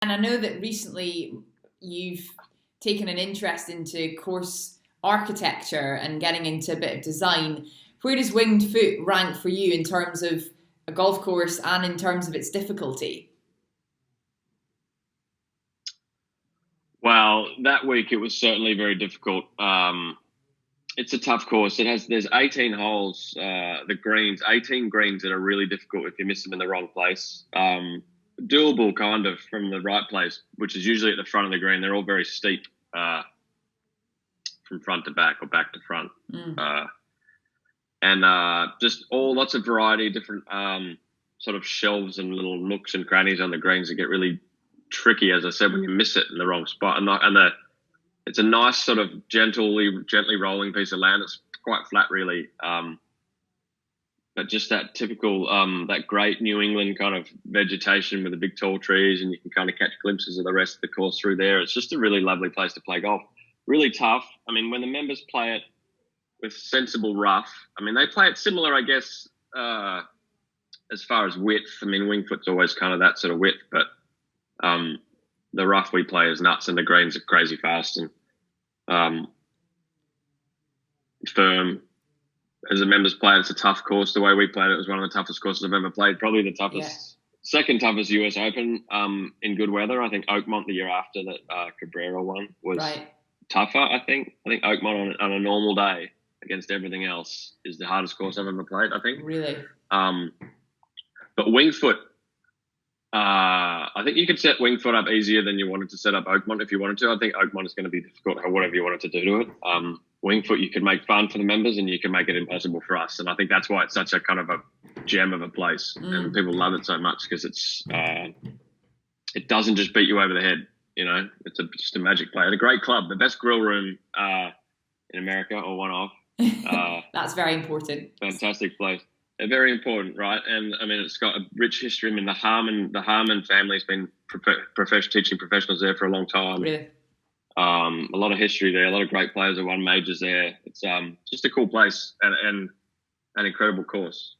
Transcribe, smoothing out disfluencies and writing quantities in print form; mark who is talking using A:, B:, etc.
A: And I know that recently you've taken an interest into course architecture and getting into a bit of design. Where does Winged Foot rank for you in terms of a golf course and in terms of its difficulty?
B: Well, that week it was certainly very difficult. It's a tough course. There's 18 holes. The greens, 18 greens that are really difficult if you miss them in the wrong place. Doable kind of from the right place, which is usually at the front of the green. They're all very steep from front to back or back to front, and just all lots of variety, different sort of shelves and little nooks and crannies on the greens that get really tricky, as I said, when you miss it in the wrong spot. It's a nice sort of gently rolling piece of land. It's quite flat, really. But just that typical, that great New England kind of vegetation with the big tall trees, and you can kind of catch glimpses of the rest of the course through there. It's just a really lovely place to play golf. Really tough. I mean, when the members play it with sensible rough, I mean, they play it similar, I guess, as far as width. I mean, Winged Foot's always kind of that sort of width, but the rough we play is nuts, and the greens are crazy fast and firm. As the members play, it's a tough course. The way we played it was one of the toughest courses I've ever played. Probably the toughest, second toughest US Open in good weather. I think Oakmont the year after that Cabrera won was tougher. I think Oakmont on a normal day against everything else is the hardest course I've ever played, I think.
A: Really?
B: But Winged Foot, I think you could set Winged Foot up easier than you wanted to set up Oakmont if you wanted to. I think Oakmont is going to be difficult, whatever you wanted to do to it. Winged Foot, you could make fun for the members and you can make it impossible for us. And I think that's why it's such a kind of a gem of a place. And people love it so much because it doesn't just beat you over the head. You know, it's just a magic play. It's a great club, the best grill room in America, or one of.
A: That's very important.
B: Fantastic place. Very important, right? And I mean, it's got a rich history. I mean, the Harmon family's been teaching professionals there for a long time.
A: Really?
B: A lot of history there. A lot of great players have won majors there. It's just a cool place and an incredible course.